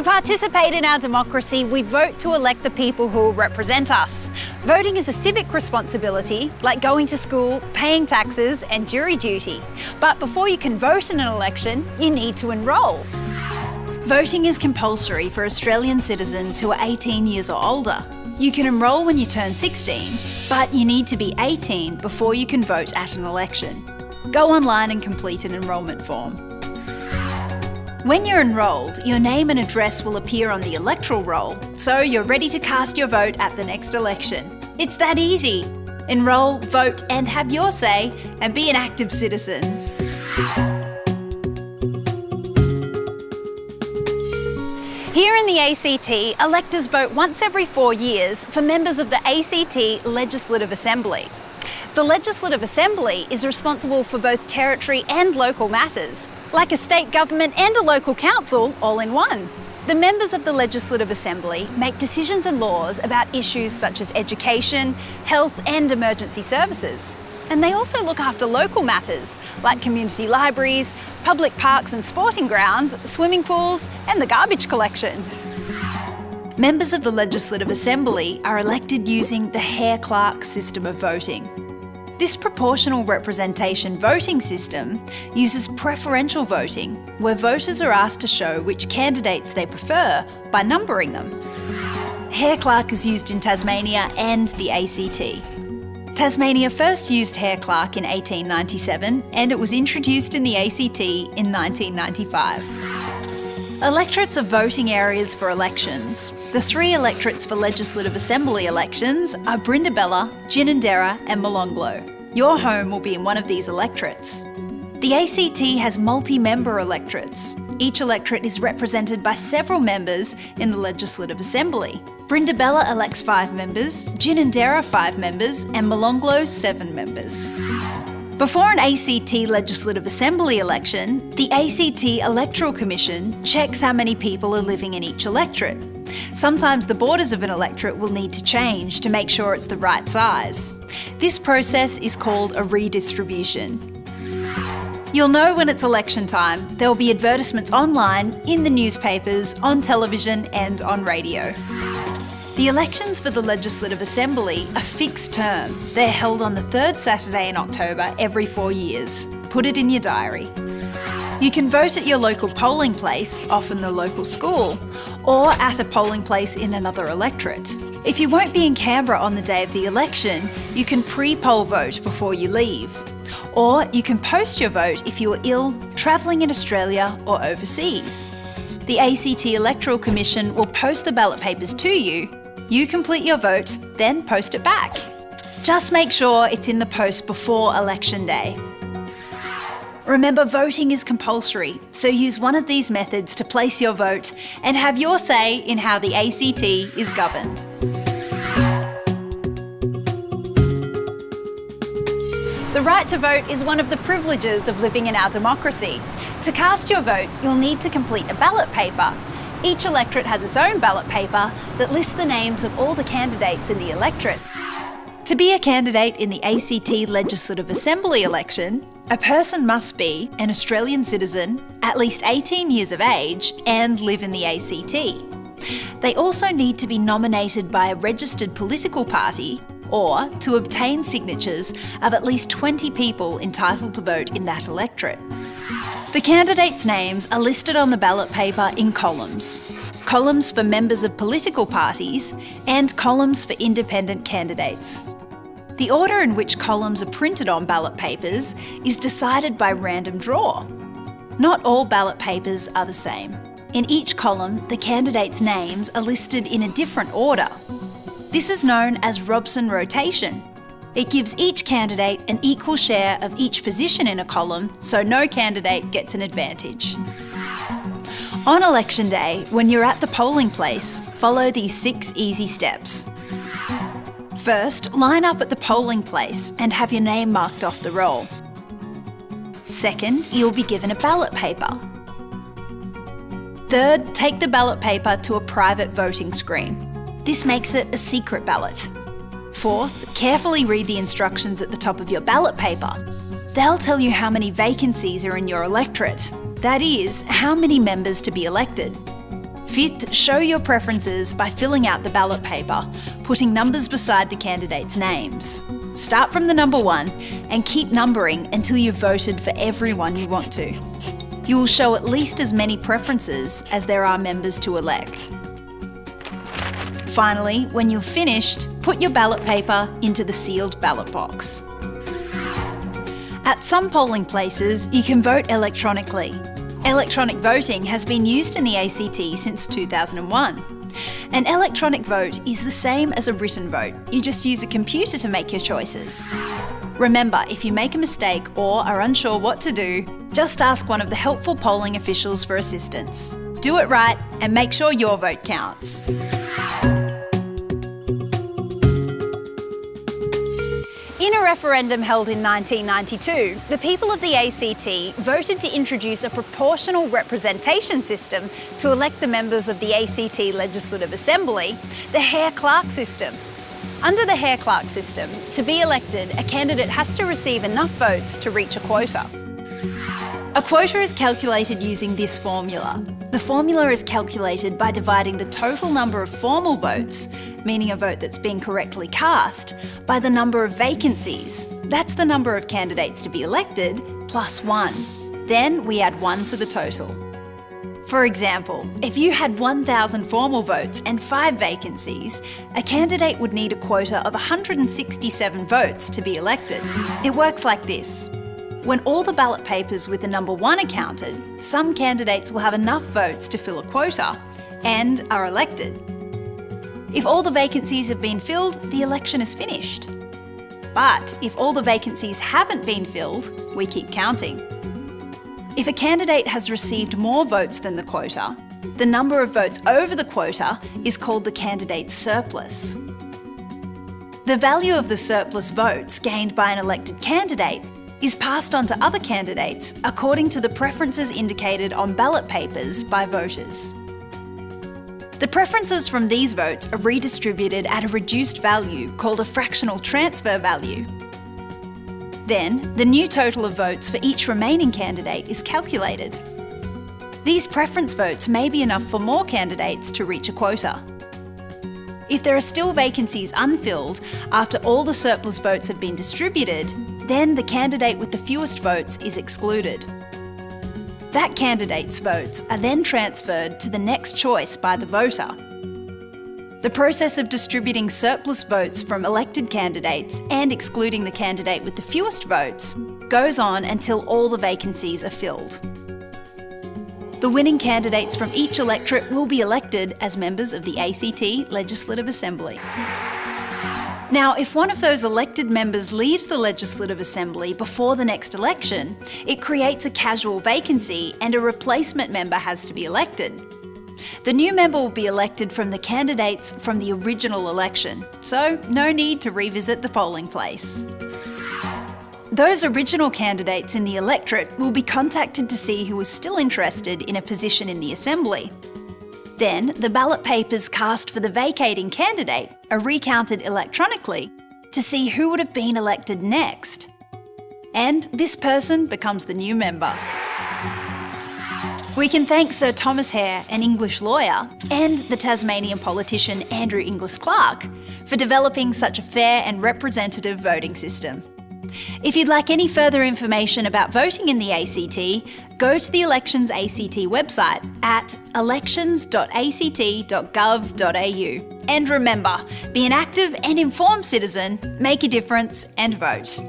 participate in our democracy, we vote to elect the people who will represent us. Voting is a civic responsibility, like going to school, paying taxes, and jury duty. But before you can vote in an election, you need to enrol. Voting is compulsory for Australian citizens who are 18 years or older. You can enrol when you turn 16, but you need to be 18 before you can vote at an election. Go online and complete an enrolment form. When you're enrolled, your name and address will appear on the electoral roll, so you're ready to cast your vote at the next election. It's that easy. Enrol, vote, and have your say, and be an active citizen. Here in the ACT, electors vote once every 4 years for members of the ACT Legislative Assembly. The Legislative Assembly is responsible for both territory and local matters, like a state government and a local council all in one. The members of the Legislative Assembly make decisions and laws about issues such as education, health and emergency services. And they also look after local matters like community libraries, public parks and sporting grounds, swimming pools and the garbage collection. Members of the Legislative Assembly are elected using the Hare-Clark system of voting. This proportional representation voting system uses preferential voting, where voters are asked to show which candidates they prefer by numbering them. Hare-Clark is used in Tasmania and the ACT. Tasmania first used Hare-Clark in 1897 and it was introduced in the ACT in 1995. Electorates are voting areas for elections. The 3 electorates for Legislative Assembly elections are Brindabella, Ginninderra and Molonglo. Your home will be in one of these electorates. The ACT has multi-member electorates. Each electorate is represented by several members in the Legislative Assembly. Brindabella elects 5 members, Ginninderra 5 members and Molonglo 7 members. Before an ACT Legislative Assembly election, the ACT Electoral Commission checks how many people are living in each electorate. Sometimes the borders of an electorate will need to change to make sure it's the right size. This process is called a redistribution. You'll know when it's election time. There will be advertisements online, in the newspapers, on television and on radio. The elections for the Legislative Assembly are fixed term. They're held on the 3rd Saturday in October every 4 years. Put it in your diary. You can vote at your local polling place, often the local school, or at a polling place in another electorate. If you won't be in Canberra on the day of the election, you can pre-poll vote before you leave. Or you can post your vote if you are ill, travelling in Australia or overseas. The ACT Electoral Commission will post the ballot papers to you. You complete your vote, then post it back. Just make sure it's in the post before election day. Remember, voting is compulsory, so use one of these methods to place your vote and have your say in how the ACT is governed. The right to vote is one of the privileges of living in our democracy. To cast your vote, you'll need to complete a ballot paper. Each electorate has its own ballot paper that lists the names of all the candidates in the electorate. To be a candidate in the ACT Legislative Assembly election, a person must be an Australian citizen, at least 18 years of age, and live in the ACT. They also need to be nominated by a registered political party or to obtain signatures of at least 20 people entitled to vote in that electorate. The candidates' names are listed on the ballot paper in columns. Columns for members of political parties and columns for independent candidates. The order in which columns are printed on ballot papers is decided by random draw. Not all ballot papers are the same. In each column, the candidates' names are listed in a different order. This is known as Robson rotation. It gives each candidate an equal share of each position in a column, so no candidate gets an advantage. On election day, when you're at the polling place, follow these 6 easy steps. First, line up at the polling place and have your name marked off the roll. Second, you'll be given a ballot paper. Third, take the ballot paper to a private voting screen. This makes it a secret ballot. Fourth, carefully read the instructions at the top of your ballot paper. They'll tell you how many vacancies are in your electorate. That is, how many members to be elected. Fifth, show your preferences by filling out the ballot paper, putting numbers beside the candidates' names. Start from the number 1 and keep numbering until you've voted for everyone you want to. You will show at least as many preferences as there are members to elect. Finally, when you're finished, put your ballot paper into the sealed ballot box. At some polling places, you can vote electronically. Electronic voting has been used in the ACT since 2001. An electronic vote is the same as a written vote. You just use a computer to make your choices. Remember, if you make a mistake or are unsure what to do, just ask one of the helpful polling officials for assistance. Do it right and make sure your vote counts. In a referendum held in 1992, the people of the ACT voted to introduce a proportional representation system to elect the members of the ACT Legislative Assembly, the Hare-Clark system. Under the Hare-Clark system, to be elected, a candidate has to receive enough votes to reach a quota. A quota is calculated using this formula. The formula is calculated by dividing the total number of formal votes, meaning a vote that's been correctly cast, by the number of vacancies. That's the number of candidates to be elected, plus 1. Then we add 1 to the total. For example, if you had 1,000 formal votes and 5 vacancies, a candidate would need a quota of 167 votes to be elected. It works like this. When all the ballot papers with the number 1 are counted, some candidates will have enough votes to fill a quota and are elected. If all the vacancies have been filled, the election is finished. But if all the vacancies haven't been filled, we keep counting. If a candidate has received more votes than the quota, the number of votes over the quota is called the candidate's surplus. The value of the surplus votes gained by an elected candidate is passed on to other candidates according to the preferences indicated on ballot papers by voters. The preferences from these votes are redistributed at a reduced value called a fractional transfer value. Then, the new total of votes for each remaining candidate is calculated. These preference votes may be enough for more candidates to reach a quota. If there are still vacancies unfilled after all the surplus votes have been distributed, then the candidate with the fewest votes is excluded. That candidate's votes are then transferred to the next choice by the voter. The process of distributing surplus votes from elected candidates and excluding the candidate with the fewest votes goes on until all the vacancies are filled. The winning candidates from each electorate will be elected as members of the ACT Legislative Assembly. Now, if one of those elected members leaves the Legislative Assembly before the next election, it creates a casual vacancy and a replacement member has to be elected. The new member will be elected from the candidates from the original election, so no need to revisit the polling place. Those original candidates in the electorate will be contacted to see who is still interested in a position in the Assembly. Then, the ballot papers cast for the vacating candidate are recounted electronically to see who would have been elected next. And this person becomes the new member. We can thank Sir Thomas Hare, an English lawyer, and the Tasmanian politician Andrew Inglis Clark for developing such a fair and representative voting system. If you'd like any further information about voting in the ACT, go to the ElectionsACT website at elections.act.gov.au. And remember, be an active and informed citizen, make a difference and vote.